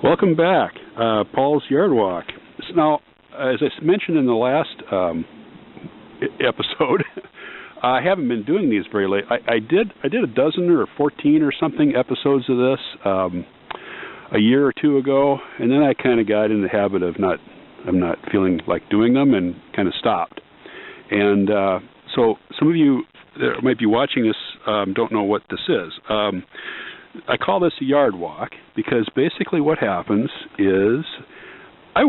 Welcome back, Paul's Yard Walk. Now, as I mentioned in the last episode, I haven't been doing these very late. I did a dozen or 14 or something episodes of this a year or two ago, and then I kind of got in the habit of not feeling like doing them and kind of stopped. And so some of you that might be watching this don't know what this is. I call this a yard walk because basically what happens is I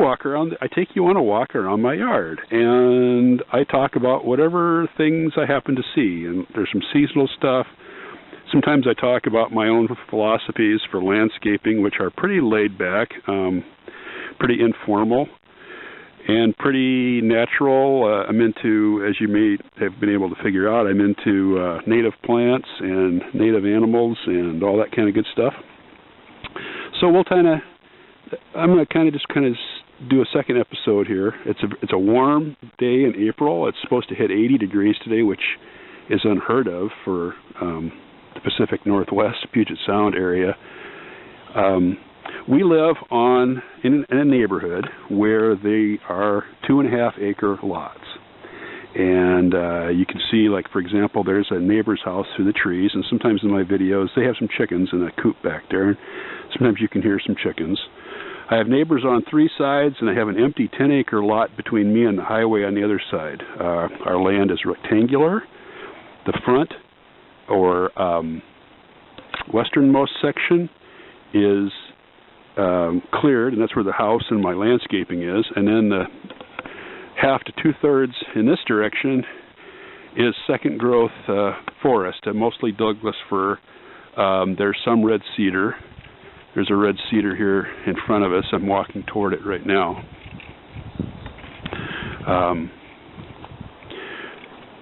take you on a walk around my yard, and I talk about whatever things I happen to see. And there's some seasonal stuff. Sometimes I talk about my own philosophies for landscaping, which are pretty laid back, pretty informal, and pretty natural. I'm into, as you may have been able to figure out, I'm into native plants and native animals and all that kind of good stuff. So I'm going to just do a second episode here. It's a warm day in April. It's supposed to hit 80 degrees today, which is unheard of for the Pacific Northwest, Puget Sound area. We live in a neighborhood where they are 2.5-acre lots. And you can see, like, for example, there's a neighbor's house through the trees, and sometimes in my videos they have some chickens in a coop back there. Sometimes you can hear some chickens. I have neighbors on 3 sides, and I have an empty 10-acre lot between me and the highway on the other side. Our land is rectangular. The front, or westernmost section, is cleared, and that's where the house and my landscaping is. And then the half to 2/3 in this direction is second growth forest, mostly Douglas fir. There's some red cedar. There's a red cedar here in front of us. I'm walking toward it right now.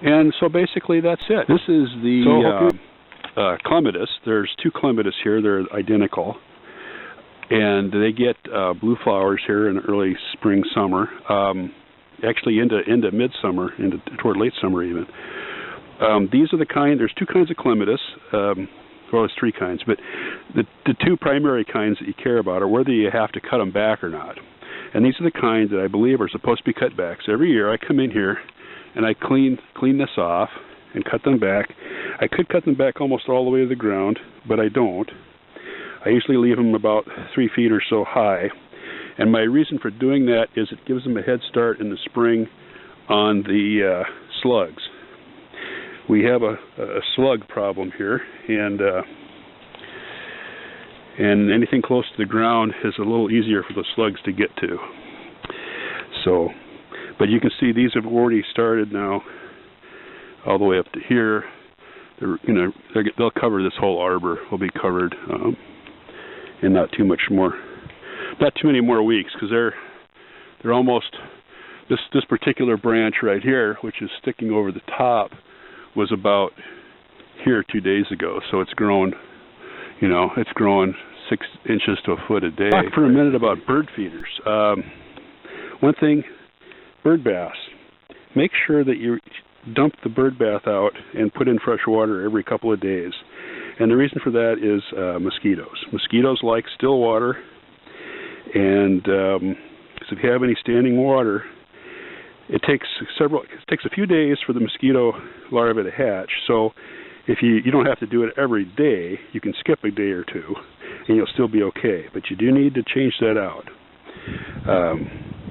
And so basically that's it. This is the clematis. There's 2 clematis here. They're identical. And they get blue flowers here in early spring, summer. Actually into midsummer, toward late summer even. These are the kind. There's 2 kinds of clematis. Well, there's 3 kinds, but the 2 primary kinds that you care about are whether you have to cut them back or not. And these are the kinds that I believe are supposed to be cut back. So every year I come in here and I clean this off and cut them back. I could cut them back almost all the way to the ground, but I don't. I usually leave them about 3 feet or so high. And my reason for doing that is it gives them a head start in the spring on the slugs. We have a slug problem here, and anything close to the ground is a little easier for the slugs to get to. So, but you can see these have already started now, all the way up to here. They'll cover this whole arbor. Will be covered in not too many more weeks, because they're almost this particular branch right here, which is sticking over the top, was about here 2 days ago. So it's grown, it's growing 6 inches to a foot a day. Talk for a minute about bird feeders. One thing, bird baths. Make sure that you dump the bird bath out and put in fresh water every couple of days. And the reason for that is mosquitoes. Mosquitoes like still water, and so if you have any standing water, it takes a few days for the mosquito larvae to hatch. So if you don't have to do it every day, you can skip a day or 2, and you'll still be okay. But you do need to change that out.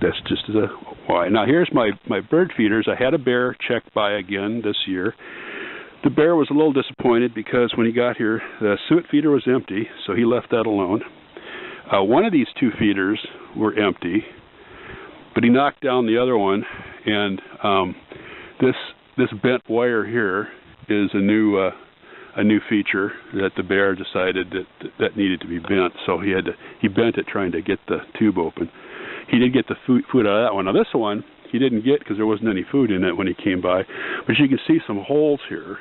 That's just why. Now here's my bird feeders. I had a bear check by again this year. The bear was a little disappointed because when he got here, the suet feeder was empty, so he left that alone. One of these 2 feeders were empty, but he knocked down the other one, and this bent wire here is a new feature that the bear decided that needed to be bent. So he bent it trying to get the tube open. He did get the food out of that one. Now this one he didn't get because there wasn't any food in it when he came by, but you can see some holes here,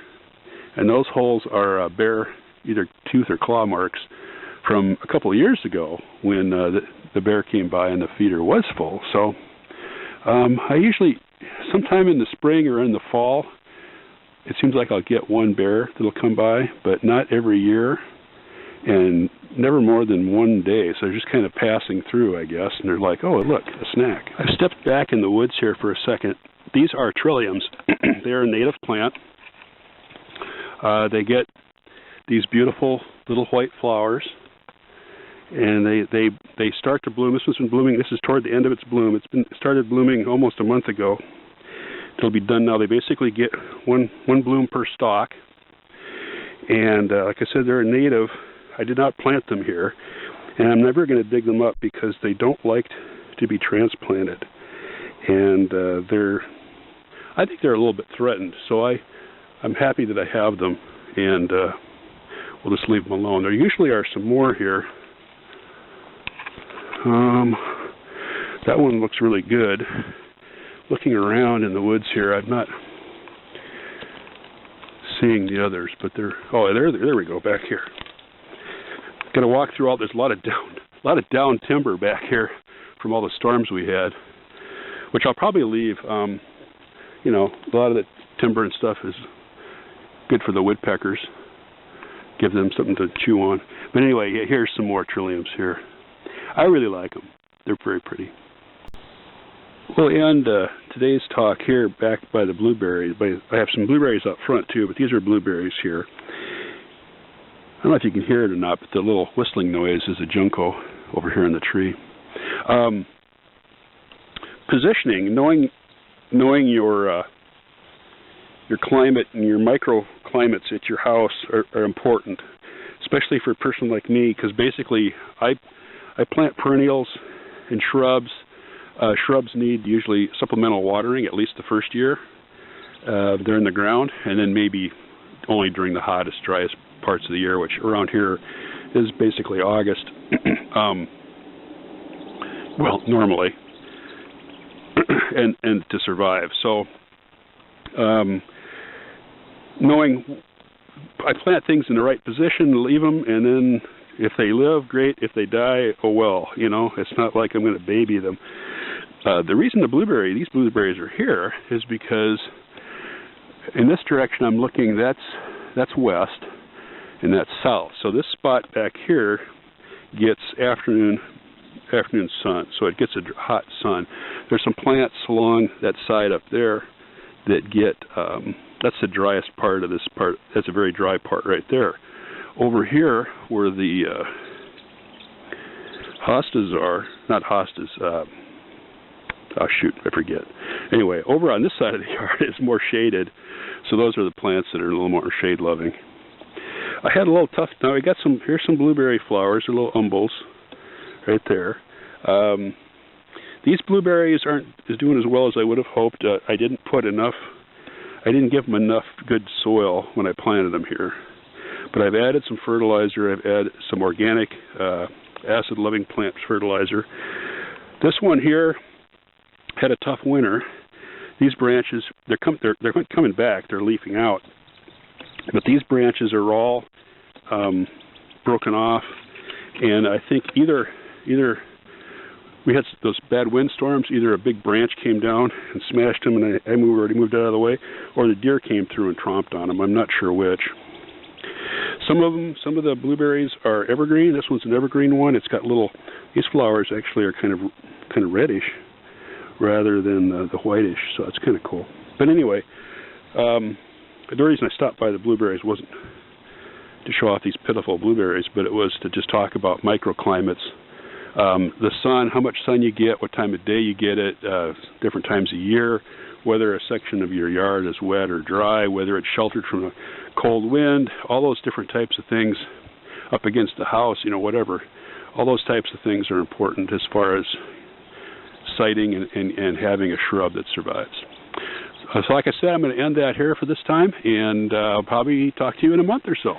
and those holes are bear either tooth or claw marks from a couple of years ago when the bear came by and the feeder was full. So I usually, sometime in the spring or in the fall, it seems like I'll get one bear that'll come by, but not every year. And never more than one day, so they're just kind of passing through, I guess, and they're like, oh, look, a snack. I've stepped back in the woods here for a second. These are trilliums. They're a native plant. They get these beautiful little white flowers, and they start to bloom. This one's been blooming. This is toward the end of its bloom. It started blooming almost a month ago. It'll be done now. They basically get one bloom per stalk, and like I said, they're a native. I did not plant them here, and I'm never going to dig them up because they don't like to be transplanted, and I think they're a little bit threatened. So I'm happy that I have them, and we'll just leave them alone. There usually are some more here. That one looks really good. Looking around in the woods here, I'm not seeing the others, but there we go, back here. Got to walk through all. There's a lot of down timber back here from all the storms we had, which I'll probably leave. You know, a lot of the timber and stuff is good for the woodpeckers. Give them something to chew on. But anyway, here's some more trilliums here. I really like them. They're very pretty. We'll end today's talk here back by the blueberries. I have some blueberries up front too, but these are blueberries here. I don't know if you can hear it or not, but the little whistling noise is a junco over here in the tree. Positioning, knowing your climate and your microclimates at your house are important, especially for a person like me, because basically I plant perennials and shrubs. Shrubs need usually supplemental watering at least the first year. They're in the ground, and then maybe only during the hottest, driest parts of the year, which around here is basically August. Well, normally, and to survive. So, knowing I plant things in the right position, leave them, and then if they live, great. If they die, oh well. You know, it's not like I'm going to baby them. The reason these blueberries are here is because in this direction I'm looking, that's west, and that's south. So this spot back here gets afternoon sun, so it gets a hot sun. There's some plants along that side up there that get, that's the driest part of this part. That's a very dry part right there. Over here, where the hostas are, not hostas, oh shoot, I forget. Anyway, over on this side of the yard is more shaded, so those are the plants that are a little more shade-loving. I had a little tough, now I got here's some blueberry flowers, they're little umbels, right there. These blueberries aren't doing as well as I would have hoped. I didn't give them enough good soil when I planted them here. But I've added some fertilizer. I've added some organic acid-loving plant fertilizer. This one here had a tough winter. These branches, they're coming back. They're leafing out. But these branches are all broken off. And I think either we had those bad windstorms, either a big branch came down and smashed them and we already moved it out of the way, or the deer came through and tromped on them. I'm not sure which. Some of the blueberries are evergreen. This one's an evergreen one. It's got these flowers actually are kind of reddish rather than the whitish, so it's kind of cool. But anyway, the reason I stopped by the blueberries wasn't to show off these pitiful blueberries, but it was to just talk about microclimates. The sun, how much sun you get, what time of day you get it, different times of year, whether a section of your yard is wet or dry, whether it's sheltered from a cold wind, all those different types of things up against the house, whatever. All those types of things are important as far as siting and having a shrub that survives. So like I said, I'm going to end that here for this time, and I'll probably talk to you in a month or so.